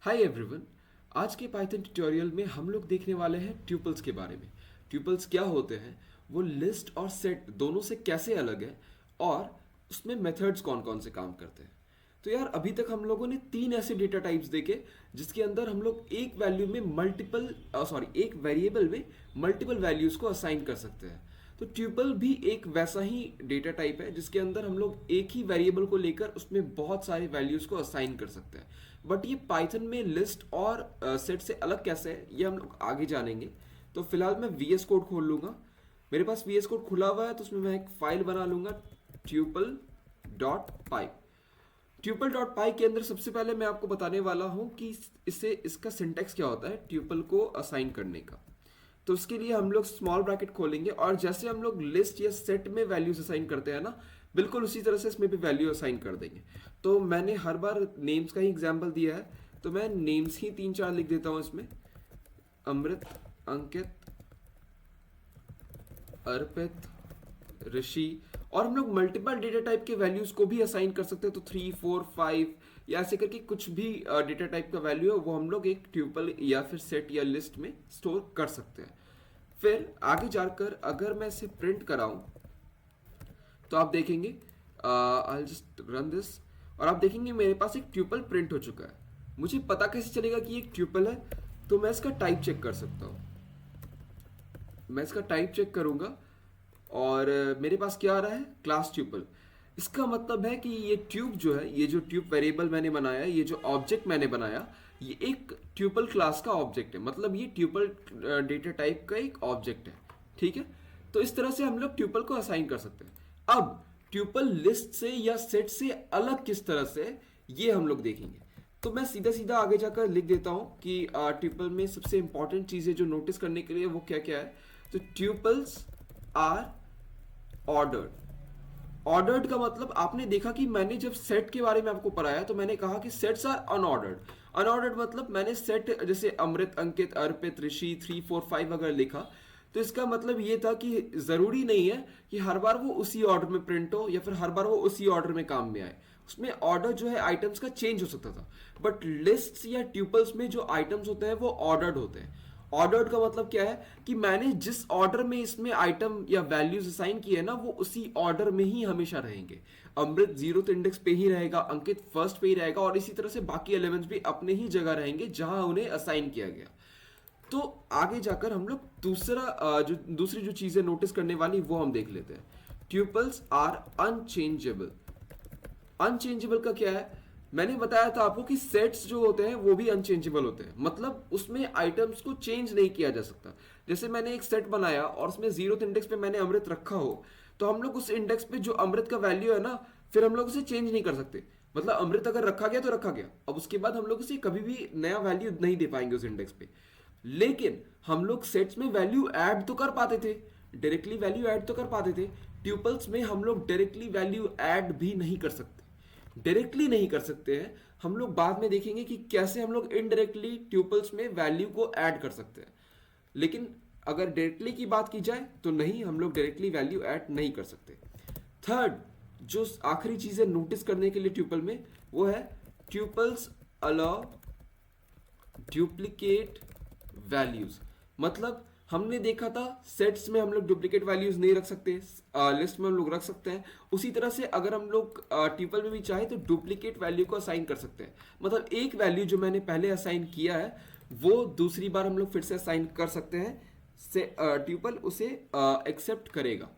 Hi everyone. आज के Python tutorial में हम लोग देखने वाले हैं ट्यूपल्स के बारे में। ट्यूपल्स क्या होते हैं, वो लिस्ट और सेट दोनों से कैसे अलग है और उसमें मेथड्स कौन कौन से काम करते हैं। तो यार अभी तक हम लोगों ने तीन ऐसे डेटा टाइप्स देखे जिसके अंदर हम लोग एक वैल्यू में एक वेरिएबल में मल्टीपल वैल्यूज को असाइन कर सकते हैं। तो ट्यूपल भी एक वैसा ही डेटा टाइप है जिसके अंदर हम लोग एक ही वेरिएबल को लेकर उसमें बहुत सारे वैल्यूज को असाइन कर सकते हैं। बट ये पाइथन में लिस्ट और सेट से अलग कैसे है ये हम लोग आगे जानेंगे। तो फिलहाल मैं वीएस कोड खोल लूंगा। मेरे पास वीएस कोड खुला हुआ है तो उसमें मैं एक फाइल बना लूंगा tuple.py। tuple.py के अंदर सबसे पहले मैं आपको बताने वाला हूं कि इसका सिंटैक्स क्या होता है ट्यूपल को असाइन करने का। तो उसके लिए हम लोग स्मॉल ब्रैकेट खोलेंगे और जैसे हम लोग लिस्ट या सेट में वैल्यूज असाइन करते हैं ना, बिल्कुल उसी तरह से इसमें भी वैल्यू असाइन कर देंगे। तो मैंने हर बार नेम्स का ही एग्जांपल दिया है तो मैं नेम्स ही 3-4 लिख देता हूं इसमें। अमृत, अंकित, अर्पित, ऋषि। और हम लोग मल्टीपल डेटा टाइप के वैल्यूज को भी असाइन कर सकते हैं। तो 3, 4, 5 या ऐसे करके कुछ भी डेटा टाइप का वैल्यू है वो हम लोग एक ट्यूपल या फिर सेट या लिस्ट में स्टोर कर सकते हैं। फिर आगे जाकर अगर मैं इसे प्रिंट कराऊं तो आप देखेंगे आई जस्ट रन दिस और आप देखेंगे मेरे पास एक ट्यूपल प्रिंट हो चुका है। मुझे पता कैसे चलेगा कि एक ट्यूपल है, तो मैं इसका टाइप चेक कर सकता हूं। मैं इसका टाइप चेक करूंगा और मेरे पास क्या आ रहा है, क्लास ट्यूपल। इसका मतलब है कि ये ट्यूब जो है, ये जो ट्यूब वेरिएबल मैंने बनाया, ये जो ऑब्जेक्ट मैंने बनाया, ये एक ट्यूपल क्लास का ऑब्जेक्ट है। मतलब ये ट्यूपल डेटा टाइप का एक ऑब्जेक्ट है। ठीक है, तो इस तरह से हम लोग ट्यूपल को असाइन कर सकते हैं। अब ट्यूपल लिस्ट से या सेट से अलग किस तरह से, ये हम लोग देखेंगे। तो मैं सीधा सीधा आगे जाकर लिख देता हूं कि ट्यूपल में सबसे इंपॉर्टेंट चीजें जो नोटिस करने के लिए वो क्या क्या है। तो ट्यूपल्स आर ऑर्डर्ड। ऑर्डर्ड का मतलब आपने देखा कि मैंने जब सेट के बारे में आपको पढ़ाया तो मैंने कहा कि सेट्स आर अनऑर्डर्ड। अनऑर्डर्ड मतलब मैंने सेट जैसे अमृत, अंकित, अर्पित, ऋषि 3, 4, 5 अगर लिखा तो इसका मतलब ये था कि जरूरी नहीं है कि हर बार वो उसी ऑर्डर में प्रिंट हो या फिर हर बार वो उसी ऑर्डर में काम में आए। उसमें ऑर्डर जो है आइटम्स का चेंज हो सकता था। बट लिस्ट्स या ट्यूपल्स में जो आइटम्स होते हैं वो ऑर्डर्ड होते हैं। ऑर्डर्ड का मतलब क्या है कि मैंने जिस ऑर्डर में इसमें आइटम या वैल्यूज असाइन किए ना वो उसी ऑर्डर में ही हमेशा रहेंगे। अमृत 0th इंडेक्स पे ही रहेगा, अंकित फर्स्ट पे ही रहेगा और इसी तरह से बाकी एलिमेंट्स भी अपने ही जगह रहेंगे जहां उन्हें असाइन किया गया। तो आगे जाकर हम लोग दूसरी जो चीजें नोटिस करने वाली वो हम देख लेते हैं। Tuples are unchangeable. अनचेंजेबल का क्या है, मैंने बताया था आपको कि सेट्स जो होते हैं वो भी अनचेंजेबल होते हैं। मतलब उसमें आइटम्स को चेंज नहीं किया जा सकता। जैसे मैंने एक सेट बनाया और उसमें 0th इंडेक्स पे मैंने अमृत रखा हो तो हम लोग उस इंडेक्स पे जो अमृत का वैल्यू है ना, फिर हम लोग उसे चेंज नहीं कर सकते। मतलब अमृत अगर रखा गया तो रखा गया, अब उसके बाद हम लोग उसे कभी भी नया वैल्यू नहीं दे पाएंगे उस इंडेक्स पे। लेकिन हम लोग सेट्स में वैल्यू ऐड तो कर पाते थे, डायरेक्टली वैल्यू ऐड तो कर पाते थे। ट्यूपल्स में हम लोग डायरेक्टली वैल्यू ऐड भी नहीं कर सकते। डायरेक्टली नहीं कर सकते हैं। हम लोग बाद में देखेंगे कि कैसे हम लोग इनडायरेक्टली ट्यूपल्स में वैल्यू को ऐड कर सकते हैं। लेकिन अगर डायरेक्टली की बात की जाए तो नहीं, हम लोग डायरेक्टली वैल्यू ऐड नहीं कर सकते। थर्ड जो आखिरी चीज है नोटिस करने के लिए ट्यूपल में, वो है ट्यूपल्स अलाउ डुप्लीकेट वैल्यूज। मतलब हमने देखा था सेट्स में हम लोग डुप्लीकेट वैल्यूज नहीं रख सकते, लिस्ट में हम लोग रख सकते हैं। उसी तरह से अगर हम लोग ट्यूपल में भी चाहे तो डुप्लीकेट वैल्यू को असाइन कर सकते हैं। मतलब एक वैल्यू जो मैंने पहले असाइन किया है वो दूसरी बार हम लोग फिर से असाइन कर सकते हैं। से ट्यूपल उसे एक्सेप्ट करेगा।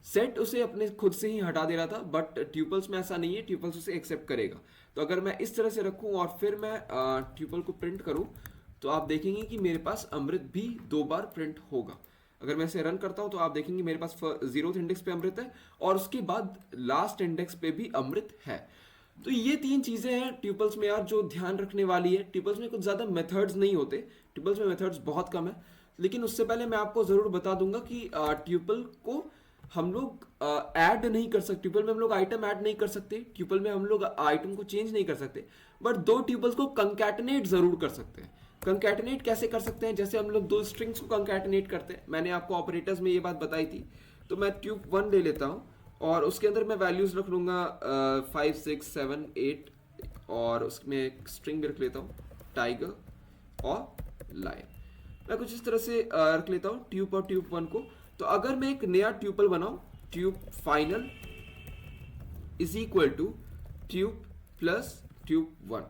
सेट उसे अपने खुद से ही हटा दे रहा था, बट ट्यूपल्स में ऐसा नहीं है, ट्यूपल्स उसे एक्सेप्ट करेगा। तो अगर मैं इस तरह से रखूं और फिर मैं ट्यूपल को प्रिंट करूं तो आप देखेंगे कि मेरे पास अमृत भी 2 बार प्रिंट होगा। अगर मैं इसे रन करता हूं तो आप देखेंगे मेरे पास 0th इंडेक्स पे अमृत है और उसके बाद लास्ट इंडेक्स पे भी अमृत है। तो ये 3 चीजें हैं ट्यूपल्स में यार जो ध्यान रखने वाली है। ट्यूपल्स में कुछ ज्यादा मेथड्स नहीं होते, ट्यूपल्स में मेथड्स बहुत कम है। लेकिन उससे पहले मैं आपको जरूर बता दूंगा कि ट्यूपल को हम लोग ऐड नहीं कर सकते। ट्यूपल में हम लोग आइटम ऐड नहीं कर सकते, ट्यूपल में हम लोग आइटम को चेंज नहीं कर सकते, बट 2 ट्यूपल्स को कंकैटिनेट जरूर कर सकते हैं। कंकैटिनेट कैसे कर सकते हैं, जैसे हम लोग 2 स्ट्रिंग्स को कंकैटिनेट करते हैं। मैंने आपको ऑपरेटर्स में ये बात बताई थी। तो मैं ट्यूब 1 ले लेता हूं और उसके अंदर मैं वैल्यूज रख लूंगा 5, 6, 7, 8 और उसमें एक स्ट्रिंग भी रख लेता हूं टाइगर और लायन। मैं कुछ इस तरह से रख लेता हूँ ट्यूप और ट्यूप वन को। तो अगर मैं एक नया ट्यूपल बनाऊं, tube final is equal to tube plus tube one,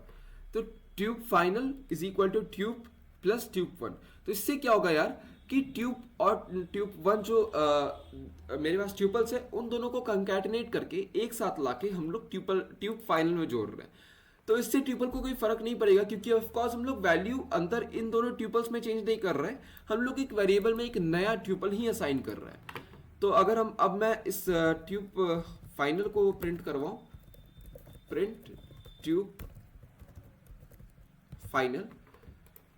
तो tube final is equal to tube plus tube one. तो इससे क्या होगा यार कि ट्यूब और ट्यूब वन जो मेरे पास ट्यूपल्स है उन दोनों को कंकैटिनेट करके एक साथ लाके हम लोग ट्यूब फाइनल में जोड़ रहे हैं। तो इससे ट्यूपल को कोई फर्क नहीं पड़ेगा, क्योंकि ऑफ कोर्स हम लोग वैल्यू अंदर इन दोनों ट्यूपल्स में चेंज नहीं कर रहे हैं, हम लोग एक वेरिएबल में एक नया ट्यूपल ही असाइन कर रहे हैं। तो अगर हम अब मैं इस ट्यूब फाइनल को प्रिंट करवाऊं, प्रिंट ट्यूब फाइनल,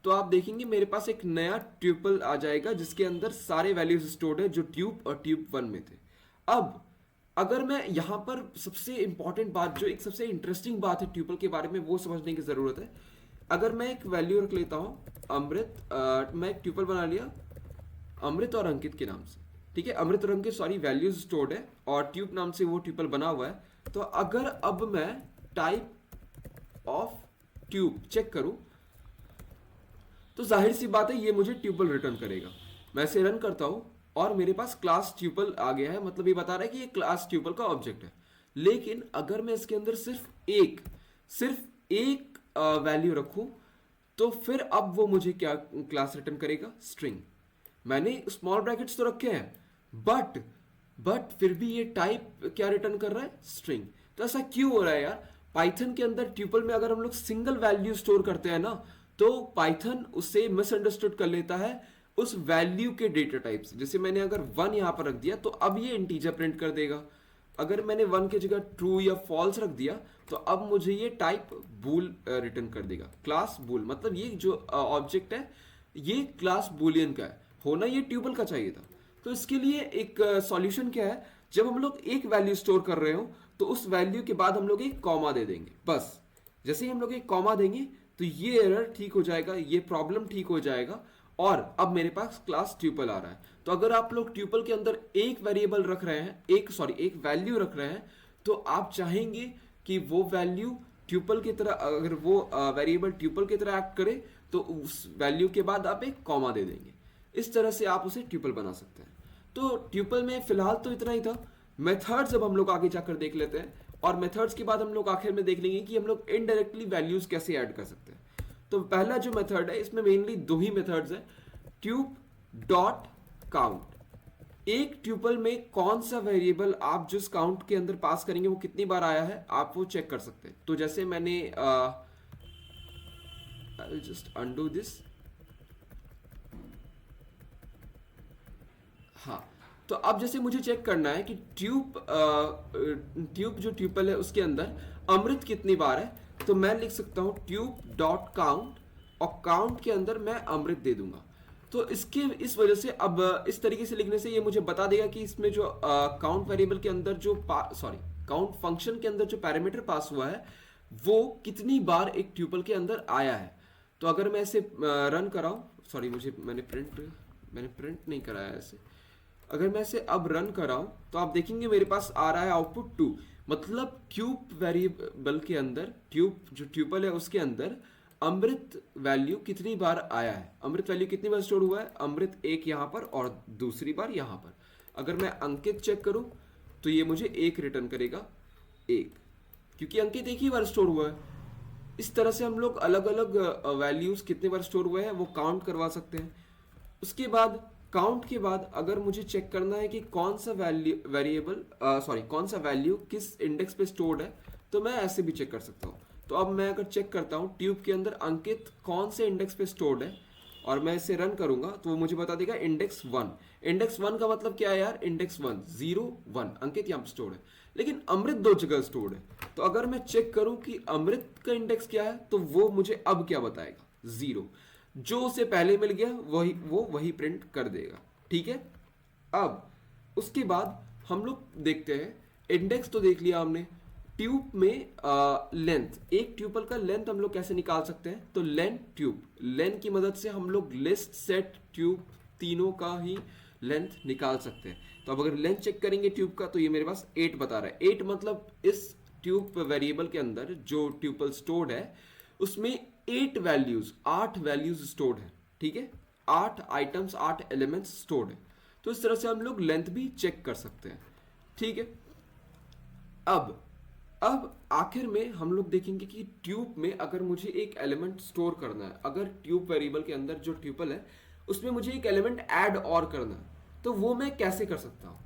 तो आप देखेंगे मेरे पास एक नया ट्यूपल आ जाएगा जिसके अंदर सारे वैल्यूज स्टोर्ड है जो ट्यूब और ट्यूब वन में थे। अब अगर मैं यहां पर सबसे इंपॉर्टेंट बात, जो एक सबसे इंटरेस्टिंग बात है ट्यूपल के बारे में, वो समझने की जरूरत है। अगर मैं एक वैल्यू रख लेता हूं अमृत, मैं एक ट्यूपल बना लिया अमृत और अंकित के नाम से, ठीक है, अमृत और अंकित सॉरी वैल्यूज स्टोर्ड है और ट्यूब नाम से वो ट्यूपल बना हुआ है। तो अगर अब मैं टाइप ऑफ ट्यूब चेक करूं तो जाहिर सी बात है ये मुझे ट्यूपल रिटर्न करेगा। मैं इसे रन करता हूं और मेरे पास क्लास ट्यूपल आ गया है, मतलब ये बता रहा है कि ये क्लास ट्यूपल का ऑब्जेक्ट है। लेकिन अगर मैं इसके अंदर सिर्फ एक वैल्यू रखूं तो फिर अब वो मुझे क्या क्लास रिटर्न करेगा, स्ट्रिंग। मैंने स्मॉल ब्रैकेट्स तो रखे हैं बट फिर भी ये टाइप क्या रिटर्न कर रहा है, स्ट्रिंग। तो ऐसा क्यों हो रहा है यार? पाइथन के अंदर ट्यूपल में अगर हम लोग सिंगल वैल्यू स्टोर करते हैं ना, तो पाइथन उससे मिसअंडरस्टूड कर लेता है उस वैल्यू के डेटा टाइप्स। जैसे मैंने अगर 1 यहां पर रख दिया तो अब ये इंटीजर प्रिंट कर देगा। अगर मैंने 1 की जगह ट्रू या फॉल्स रख दिया तो अब मुझे ये टाइप बूल रिटर्न कर देगा, क्लास बूल। मतलब ये जो ऑब्जेक्ट है ये क्लास बूलियन का है, होना ये ट्यूपल का चाहिए था। तो इसके लिए एक सॉल्यूशन क्या है, जब हम लोग एक वैल्यू स्टोर कर रहे हो तो उस वैल्यू के बाद हम लोग एक कॉमा दे देंगे। बस जैसे ही हम लोग एक कॉमा देंगे तो ये एरर ठीक हो जाएगा, ये प्रॉब्लम ठीक हो जाएगा और अब मेरे पास क्लास ट्यूपल आ रहा है। तो अगर आप लोग ट्यूपल के अंदर एक वेरिएबल रख रहे हैं, एक वैल्यू रख रहे हैं, तो आप चाहेंगे कि वो वैल्यू ट्यूपल की तरह, अगर वो वेरिएबल ट्यूपल की तरह एक्ट करे तो उस वैल्यू के बाद आप एक कॉमा दे देंगे। इस तरह से आप उसे ट्यूपल बना सकते हैं। तो ट्यूपल में फिलहाल तो इतना ही था। मेथड्स अब हम लोग आगे जाकर देख लेते हैं और मेथड्स के बाद हम लोग आखिर में देख लेंगे कि हम लोग इनडायरेक्टली वैल्यूज कैसे ऐड कर सकते हैं। तो पहला जो मेथड है इसमें मेनली 2 ही मेथड्स हैं, ट्यूब डॉट काउंट। एक ट्यूपल में कौन सा वेरिएबल आप जिस काउंट के अंदर पास करेंगे वो कितनी बार आया है आप वो चेक कर सकते हैं। तो जैसे मैंने I will just undo this, हाँ, तो अब जैसे मुझे चेक करना है कि ट्यूब जो ट्यूपल है उसके अंदर अमृत कितनी बार है, तो मैं लिख सकता हूं ट्यूब डॉट काउंट और काउंट के अंदर मैं अमृत दे दूंगा। तो इस वजह से अब इस तरीके से लिखने से ये मुझे बता देगा कि इसमें जो काउंट वेरिएबल के अंदर जो काउंट फंक्शन के अंदर जो पैरामीटर पास हुआ है वो कितनी बार एक ट्यूपल के अंदर आया है। तो अगर मैं इसे रन कराऊं, सॉरी मैंने प्रिंट नहीं कराया ऐसे, अगर मैं इसे अब रन कराऊं तो आप देखेंगे मेरे पास आ रहा है आउटपुट 2। मतलब ट्यूब वेरिएबल के अंदर, ट्यूब जो ट्यूपल है उसके अंदर अमृत वैल्यू कितनी बार आया है, अमृत वैल्यू कितनी बार स्टोर हुआ है, अमृत एक यहां पर और दूसरी बार यहां पर। अगर मैं अंकित चेक करूं तो ये मुझे 1 रिटर्न करेगा, 1, क्योंकि अंकित एक ही बार स्टोर हुआ है। इस तरह से हम लोग अलग अलग वैल्यूज कितने बार स्टोर हुए हैं वो काउंट करवा सकते हैं। उसके बाद काउंट के बाद अगर मुझे चेक करना है कि कौन सा कौन सा वैल्यू किस इंडेक्स पे स्टोर्ड है, तो मैं ऐसे भी चेक कर सकता हूँ। तो अब मैं अगर चेक करता हूँ ट्यूब के अंदर अंकित कौन से इंडेक्स पे स्टोर्ड है और मैं इसे रन करूंगा तो वो मुझे बता देगा इंडेक्स 1। इंडेक्स 1 का मतलब क्या है यार, इंडेक्स 1 0 1 अंकित यहाँ पे स्टोर्ड है, लेकिन अमृत 2 जगह स्टोर्ड है। तो अगर मैं चेक करूं कि अमृत का इंडेक्स क्या है तो वो मुझे अब क्या बताएगा, 0। जो उसे पहले मिल गया वही प्रिंट कर देगा, ठीक है। अब उसके बाद हम लोग देखते हैं, इंडेक्स तो देख लिया हमने। ट्यूब में लेंथ, एक ट्यूपल का लेंथ हम लोग कैसे निकाल सकते हैं, तो लेंथ की मदद से हम लोग लिस्ट सेट ट्यूब तीनों का ही लेंथ निकाल सकते हैं। तो अब अगर लेंथ चेक करेंगे ट्यूब का तो ये मेरे पास 8 बता रहा है। 8 मतलब इस ट्यूब वेरिएबल के अंदर जो ट्यूपल स्टोर्ड है उसमें 8 वैल्यूज स्टोर्ड है, ठीक है, 8 आइटम्स 8 एलिमेंट्स स्टोर्ड है। तो इस तरह से हम लोग लेंथ भी चेक कर सकते हैं, ठीक है। अब आखिर में हम लोग देखेंगे कि ट्यूब में अगर मुझे एक एलिमेंट स्टोर करना है, अगर ट्यूब वेरिएबल के अंदर जो ट्यूपल है उसमें मुझे एक एलिमेंट ऐड और करना है, तो वो मैं कैसे कर सकता हूं?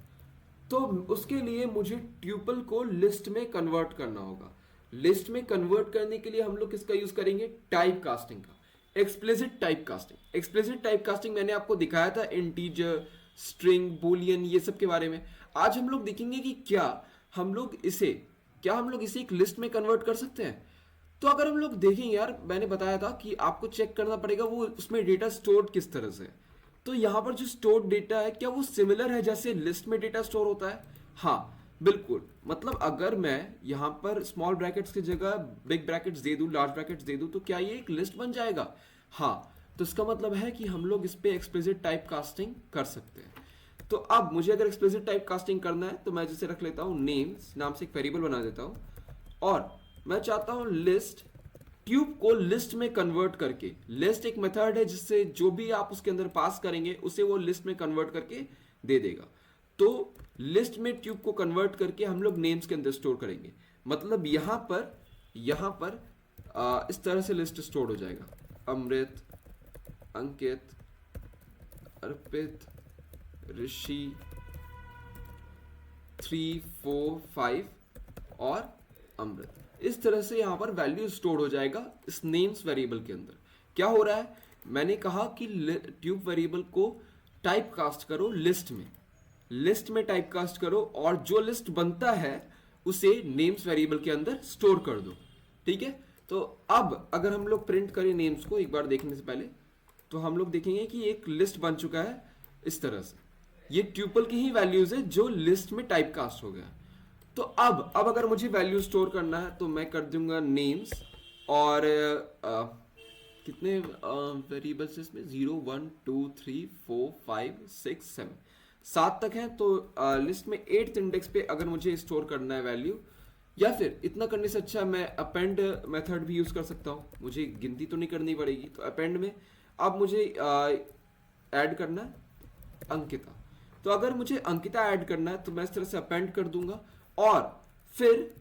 तो उसके लिए मुझे ट्यूपल को लिस्ट में कन्वर्ट करना होगा। लिस्ट में कन्वर्ट करने के लिए हम लोग किसका यूज करेंगे? टाइप कास्टिंग का, explicit type casting. Explicit type casting मैंने आपको दिखाया था इंटीजर, स्ट्रिंग, बूलियन, ये सब के बारे में। आज हम लोग देखेंगे कि क्या हम लोग इसे एक लिस्ट में कन्वर्ट कर सकते हैं। तो अगर हम लोग देखेंगे यार, मैंने बताया था कि आपको चेक करना पड़ेगा वो उसमें डेटा स्टोर किस तरह से। तो यहाँ पर जो स्टोर्ड डेटा है क्या वो सिमिलर है जैसे लिस्ट में डेटा स्टोर होता है? हाँ बिल्कुल। मतलब अगर मैं यहाँ पर स्मॉल ब्रैकेट्स की जगह बिग ब्रैकेट्स दे दूं, लार्ज ब्रैकेट्स दे दूं, तो क्या ये एक लिस्ट बन जाएगा? हाँ। तो इसका मतलब है कि हम लोग इस पे एक्सप्लिसिट टाइप कास्टिंग कर सकते हैं। तो अब मुझे अगर एक्सप्लिसिट टाइप कास्टिंग करना है तो मैं जैसे रख लेता हूँ नेम्स नाम से एक वेरिएबल बना देता हूँ, और मैं चाहता हूँ लिस्ट, ट्यूब को लिस्ट में कन्वर्ट करके। लिस्ट एक मेथड है जिससे जो भी आप उसके अंदर पास करेंगे उसे वो लिस्ट में कन्वर्ट करके दे देगा। तो लिस्ट में ट्यूब को कन्वर्ट करके हम लोग नेम्स के अंदर स्टोर करेंगे। मतलब यहां पर इस तरह से लिस्ट स्टोर हो जाएगा, अमृत, अंकित, अर्पित, ऋषि, 3, 4, 5 और अमृत। इस तरह से यहां पर वैल्यू स्टोर हो जाएगा इस नेम्स वेरिएबल के अंदर। क्या हो रहा है? मैंने कहा कि ट्यूब वेरिएबल को टाइप कास्ट करो लिस्ट में टाइप कास्ट करो, और जो लिस्ट बनता है उसे नेम्स वेरिएबल के अंदर स्टोर कर दो, ठीक है। तो अब अगर हम लोग प्रिंट करें नेम्स को एक बार देखने से पहले, तो हम लोग देखेंगे कि एक लिस्ट बन चुका है इस तरह से। ये ट्यूपल की ही वैल्यूज है जो लिस्ट में टाइप कास्ट हो गया। तो अब अगर मुझे वैल्यू स्टोर करना है तो मैं कर दूंगा नेम्स, और कितने वेरिएबल्स इसमें? 0, 1, 2, 3, 4, 5, 6, 7 तक है। तो लिस्ट में 8th इंडेक्स पे अगर मुझे स्टोर करना है वैल्यू, या फिर इतना करने से अच्छा मैं अपेंड मेथड भी यूज कर सकता हूँ, मुझे गिनती तो नहीं करनी पड़ेगी। तो अपेंड में अब मुझे ऐड करना है अंकिता। तो अगर मुझे अंकिता ऐड करना है तो मैं इस तरह से अपेंड कर दूंगा, और फिर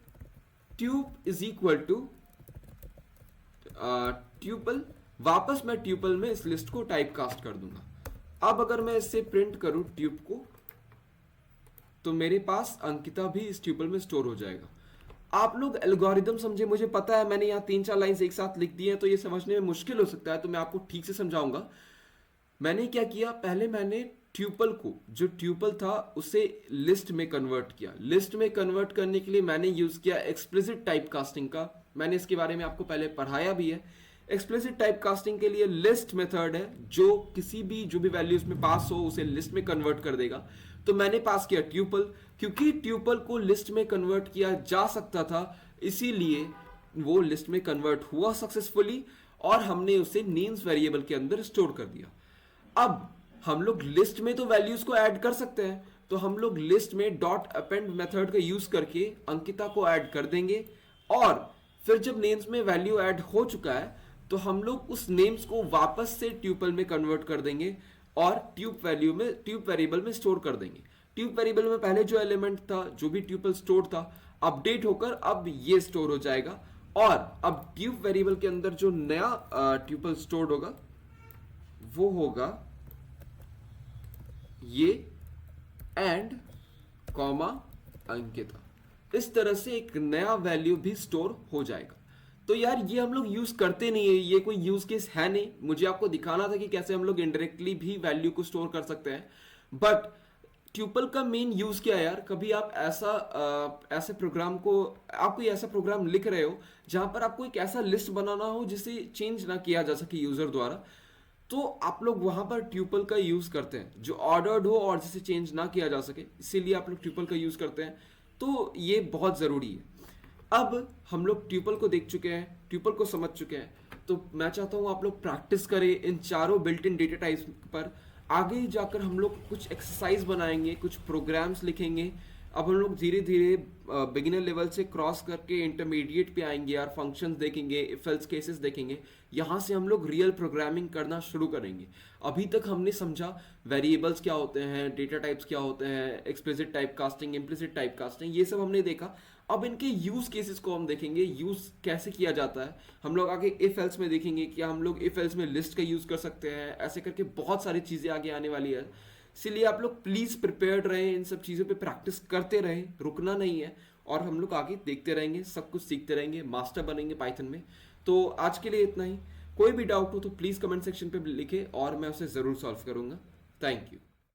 tube is equal to tuple, वापस मैं ट्यूपल में इस लिस्ट को टाइप कास्ट कर दूंगा। अब अगर मैं इससे प्रिंट करूं ट्यूब को, तो मेरे पास अंकिता भी इस ट्यूपल में स्टोर हो जाएगा। आप लोग एल्गोरिदम समझे, मुझे पता है मैंने यहाँ 3-4 लाइंस एक साथ लिख दी हैं तो ये समझने में मुश्किल हो सकता है, तो मैं आपको ठीक से समझाऊंगा। मैंने क्या किया, पहले मैंने ट्यूपल को, जो ट्यूपल था उसे लिस्ट में कन्वर्ट किया। लिस्ट में कन्वर्ट करने के लिए मैंने यूज किया एक्सप्लिसिट टाइप कास्टिंग का। मैंने इसके बारे में आपको पहले पढ़ाया भी है। एक्सप्लिसिट टाइप कास्टिंग के लिए लिस्ट मेथड है जो जो भी वैल्यूज में पास हो उसे लिस्ट में कन्वर्ट कर देगा। तो मैंने पास किया ट्यूपल, क्योंकि ट्यूपल को लिस्ट में कन्वर्ट किया जा सकता था इसीलिए वो लिस्ट में कन्वर्ट हुआ सक्सेसफुली, और हमने उसे नेम्स वेरिएबल के अंदर स्टोर कर दिया। अब हम लोग लिस्ट में तो वैल्यूज को ऐड कर सकते हैं, तो हम लोग लिस्ट में डॉट अपेंड मेथड का यूज करके अंकिता को ऐड कर देंगे, और फिर जब नेम्स में वैल्यू ऐड हो चुका है तो हम लोग उस नेम्स को वापस से ट्यूपल में कन्वर्ट कर देंगे और ट्यूब वेरिएबल में स्टोर कर देंगे। ट्यूब वेरिएबल में पहले जो एलिमेंट था, जो भी ट्यूपल स्टोर था, अपडेट होकर अब ये स्टोर हो जाएगा, और अब ट्यूब वेरिएबल के अंदर जो नया ट्यूपल स्टोर होगा वो होगा ये एंड कॉमा अंकिता। इस तरह से एक नया वैल्यू भी स्टोर हो जाएगा। तो यार ये हम लोग यूज करते नहीं है, ये कोई यूज केस है नहीं। मुझे आपको दिखाना था कि कैसे हम लोग इनडायरेक्टली भी वैल्यू को स्टोर कर सकते हैं। बट ट्यूपल का मेन यूज क्या है यार? कभी आप ऐसे प्रोग्राम को, आप कोई ऐसा प्रोग्राम लिख रहे हो जहां पर आपको एक ऐसा लिस्ट बनाना हो जिसे चेंज ना किया जा सके यूजर द्वारा, तो आप लोग वहां पर ट्यूपल का यूज करते हैं जो ऑर्डर्ड हो और जिसे चेंज ना किया जा सके, इसीलिए आप लोग ट्यूपल का यूज करते हैं। तो ये बहुत जरूरी है। अब हम लोग ट्यूपल को देख चुके हैं, ट्यूपल को समझ चुके हैं, तो मैं चाहता हूं आप लोग प्रैक्टिस करें इन चारों बिल्ट इन डेटा टाइप्स पर। आगे जाकर हम लोग कुछ एक्सरसाइज बनाएंगे, कुछ प्रोग्राम्स लिखेंगे अब हम लोग धीरे धीरे बिगिनर लेवल से क्रॉस करके इंटरमीडिएट पे आएंगे यार, फंक्शंस देखेंगे, इफ एल्स केसेस देखेंगे, यहाँ से हम लोग रियल प्रोग्रामिंग करना शुरू करेंगे। अभी तक हमने समझा वेरिएबल्स क्या होते हैं, डेटा टाइप्स क्या होते हैं, explicit type casting, implicit type casting, ये सब हमने देखा। अब इनके यूज केसेस को हम देखेंगे, यूज कैसे किया जाता है। हम लोग आगे इफ एल्स में देखेंगे कि हम लोग इफ एल्स में लिस्ट का यूज कर सकते हैं, ऐसे करके बहुत सारी चीजें आगे आने वाली है। इसलिए आप लोग प्लीज प्रिपेयर्ड रहें, इन सब चीज़ों पे प्रैक्टिस करते रहें, रुकना नहीं है। और हम लोग आगे देखते रहेंगे, सब कुछ सीखते रहेंगे, मास्टर बनेंगे पाइथन में। तो आज के लिए इतना ही। कोई भी डाउट हो तो प्लीज़ कमेंट सेक्शन पे लिखें और मैं उसे ज़रूर सॉल्व करूँगा। Thank you.